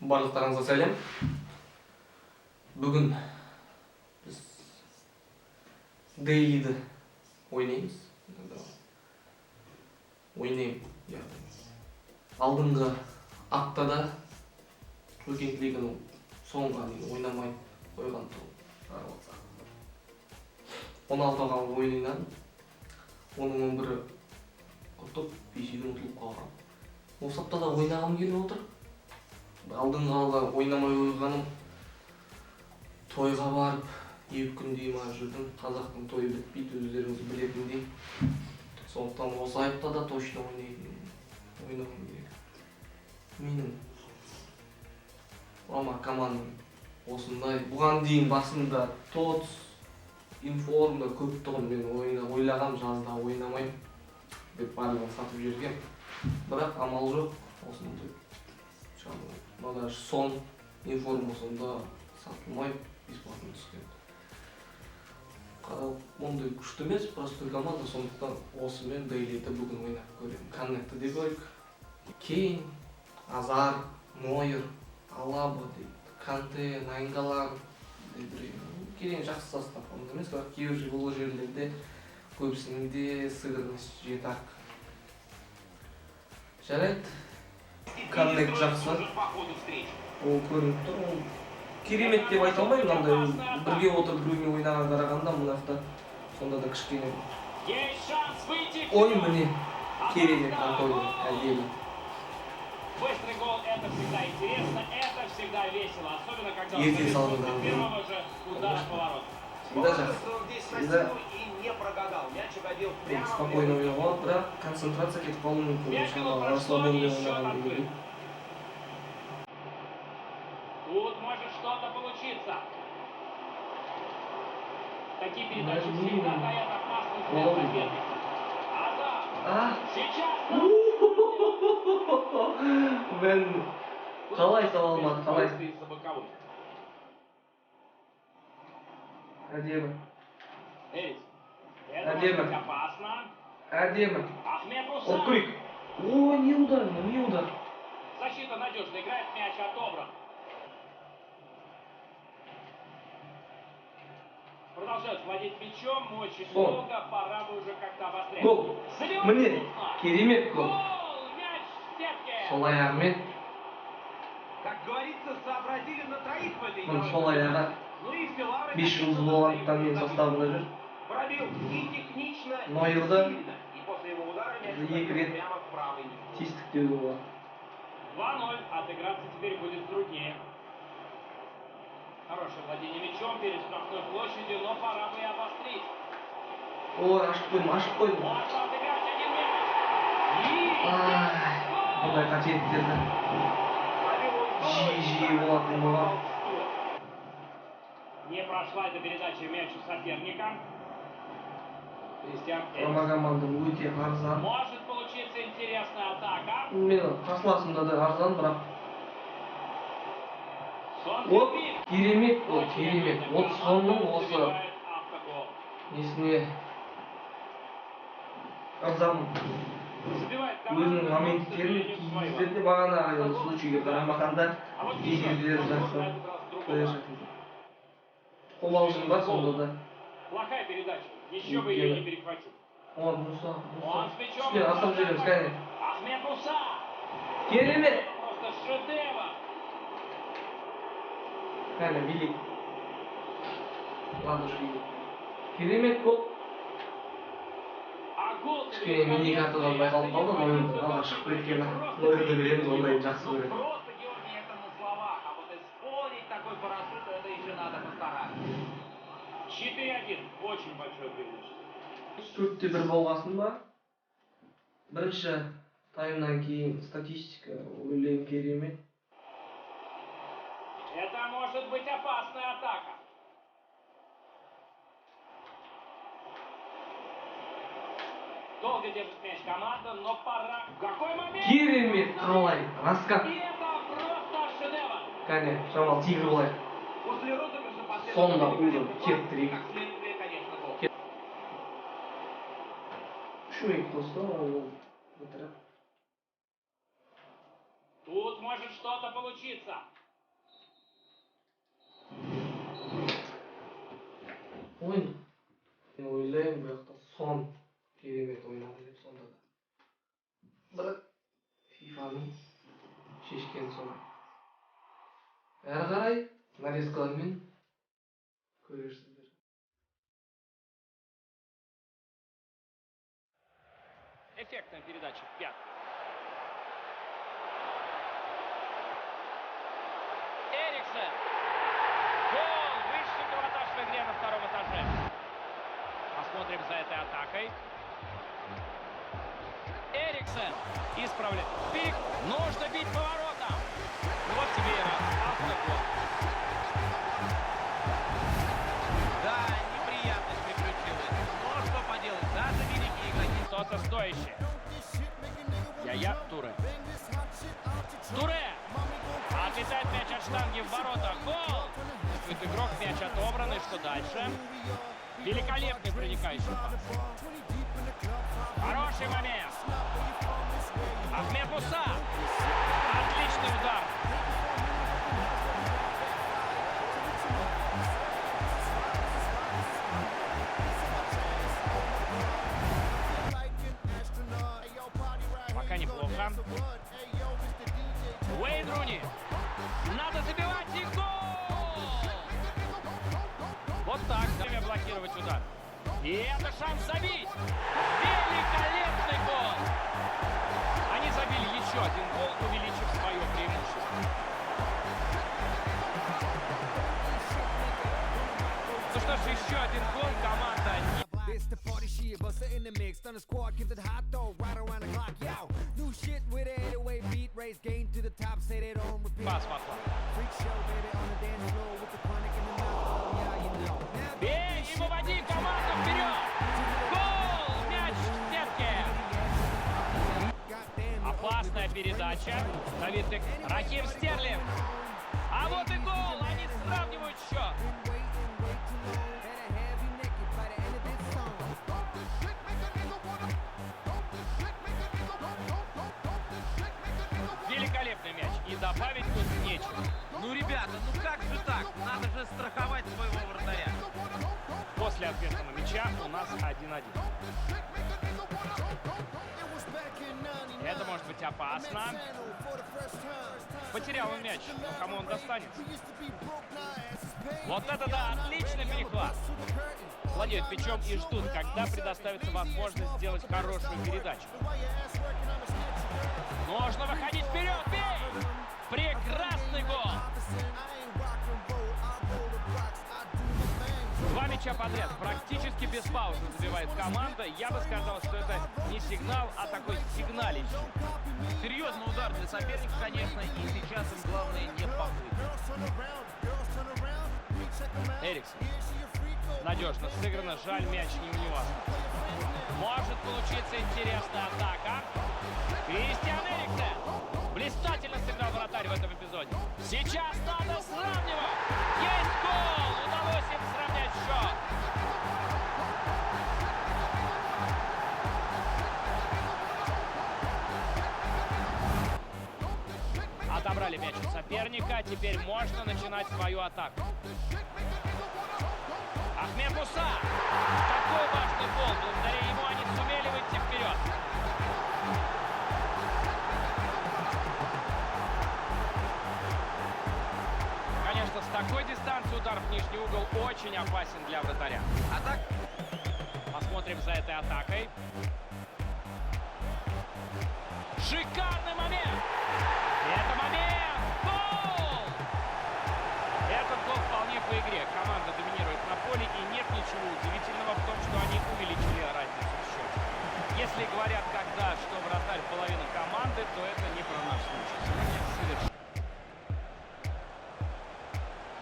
Барлықтарыңызға сәлем. Бүгін біз Дейлиді ойнаймыз. Алдыңғы аптада Weekend League'ның соңға дейін ойнамай қойған тұғын. 16 қалған ойынынан оның 11-і ұтып, 5-ге ұтылып қалған. Осы аптада ойнағым келіп отыр. Алдыңғы алға ойнамай қойғаным тойға барып, 2 күндей ма жүрдім. Қазақтың тойы бітпейді, өздеріңіз білетіндей. Сондықтан осы аптада точно ойнағым керек. Менің Рома командам осындай. Бұған дейін басында ТОТС, Информда көп тұғын мен ойлағам, жазда ойнамайым деп барлығын сатып жүргем. Бірақ амал жоқ, осындай. Мада сон информасында сатылмай бесплатно түскен. Ондай күшті емес, простой команда, сондықтан осымен Дейлиді бүгін ойнап көрем. Коннекті деп ойық. Кейн, Азар, Нойер, Алаба, Канте, Найнгалар керен жақсы состав. Онда емес, бірақ кейбір бұл жерлерде көбісінде сығырмыз жетақ. Жарайды. Коннект жақсы. Ол көрініп тұр. Ол керемет деп айта алмаймын, мынандай бірге отырып біреумен ойнаған қарағанда мынақта сонда да кішкене ойын міне керемет Антонио әдемі. Быстрый гол, это всегда интересно, это всегда весело, особенно когда Ерте салынған первого же удара в поворот. Всегда жақсы. Спокойно ойнауға, бірақ концентрация кетіп қалуы мүмкін. Расслабленный ойнаған деген. Тут может что-то получиться. Такие передачи всегда дают опасность для соперника. Азар! Сейчас! Мен қалай сала алмады, қалай? Әдемі. Әдемі. Әдемі. Открык. О, не удар, не удар. Защита надежно играет, мяч отобран. Продолжают владеть мячом, очень долго, пора бы уже как-то обострять. Гол. Мне керемет гол. Мяч в сетке. Сол аяғымен. Как говорится, сообразили на троих в этой игре. Сол аяғы 5 жылғы болғандықтан мен составында жүр. Пробил и технично, Нойерді и после его удара мяч 2 рет прямо в правый. тестік деуге болады. 2-0. Отыграться теперь будет труднее. Хорошее владение мячом перед штрафной площадью, но пора бы и обострить. Ой, ашып қойдым. Можно отыграть один мяч. Бұндай қателіктерді жиі болатын болған. Не прошла эта передача мячу соперника. Кристиан Рома командам өте арзан. Может получиться интересная атака. Мен қарсыласымда да арзан, бірақ Сон вот Филипп. керемет ол, керемет. Вот сонның осы Забивает автогол. несіне арзан. Забивает Өзінің команда, моменттерін кездерде бағана случайға қарамағанда кездерде жақсы қоя жатыр. Қобалжың бар сонда да. Плохая передача. Еще бы ее не перехватил. О, Муса. Он с мячом. Үстіне астам жібереміз, кәне. Ахмед Муса. Керемет. Просто шедевр. Кәне, билік. Ладушки. Керемет гол. А гол Кішкене мини картадан байқалып қалды, Нойердің алға шығып кеткені. Нойерді білеміз, ондай жақсы көреді. Просто, Георгий, это на словах, а вот исполнить такой парашют, это еще надо постараться. 4-1. Очень большое преимущество. 4-1 болғасын ба? Бірінші таймнан кейін статистика ойлайым керемет. Это может быть опасная атака. Долго держит мяч команда, но пора. Какой момент! Керемет қалай, раскат. И это просто шедевр. Кәне, шамал тигр болайық. После розыгрыша последовал Сонда великолепный уже гол. хет-трик. Как следствие, конечно, гол. Шуек қосты, ол бітіріп. Тут может что-то получиться. ойын. Мен ойлаймын бұл жақта сон керемет ойнады деп сонда да. Бірақ FIFA-ның шешкені солай. Әрі қарай нарезкалармен көресіздер. Эффектная передача в пятку. Эриксен. Гол! Высший пилотаж в игре на втором этаже. Посмотрим за этой атакой. Эриксен исправляет. Пик. Нужно бить поворотом. Вот тебе и раз. Автогол. Да, неприятность приключилась. Но что поделать, даже великие игроки. Что-то стоящее. Я Туре. Туре! Отлетает мяч от штанги в воротах. Гол! Тут игрок, мяч отобран. И что дальше? Великолепный проникающий пас. Хороший момент. Ахмед Муса. Отличный удар. Пока неплохо. Уэйн Руни. Надо забивать и гол! Вот так. Время блокировать удар. И это шанс забить. Великолепный гол. Они забили еще один гол, увеличив свое преимущество. Ну что ж, еще один гол команда. It's the party shit, bust it in the mix. Thunder squad keeps it hot though, right around the clock. Yo, new shit with an 808 beat, raise gain to the top, say they don't repeat. Пас пошла. Freak show, baby, on the dance floor with the chronic in the mouth. Oh yeah, you know. Now Бей и выводи команду вперед! Гол! Мяч в сетке! Опасная передача. Навитый Рахим Стерлинг. А вот и гол! Они сравнивают счет. Великолепный мяч. И добавить тут нечего. Ну, ребята, ну как же так? Надо же страховать своего вратаря. После ответного мяча у нас 1-1. Это может быть опасно. Потерял он мяч. Но кому он достанется? Вот это да, отличный перехват. Владеют мячом и ждут, когда предоставится возможность сделать хорошую передачу. Нужно выходить вперед, бей! Прекрасный гол! Два мяча подряд, практически без паузы забивает команда. Я бы сказал, что это не сигнал, а такой сигналищ. Серьезный удар для соперника, конечно, и сейчас им главное не поплыть. Эриксен. Надежно сыграно, жаль, мяч не у него. Может получиться интересная атака. Кристиан Эриксен. Блистательно сыграл вратарь в этом эпизоде. Сейчас надо сравнивать. Есть гол! Удалось им сравнять счет. Отобрали мяч у соперника. Теперь можно начинать свою атаку. Ахмед Муса. Такой важный гол. Благодаря ему они сумели выйти вперед. Конечно, с такой дистанции удар в нижний угол очень опасен для вратаря. А так? Посмотрим за этой атакой. Шикарный момент! Это момент! Гол! Этот гол вполне по игре. Команда доминирует на поле, и нет ничего удивительного в том, что они увеличили разницу в счете. Если говорят когда, что вратарь половина команды, то это не про наш случай. Совершенно.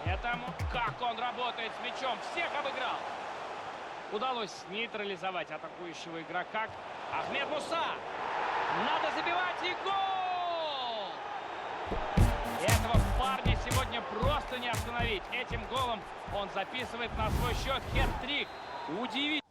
Это как он работает с мячом. Всех обыграл. Удалось нейтрализовать атакующего игрока. Ахмед Муса. Надо забивать и гол! Этого парня сегодня просто не остановить. Этим голом он записывает на свой счет хет-трик. Удивительно.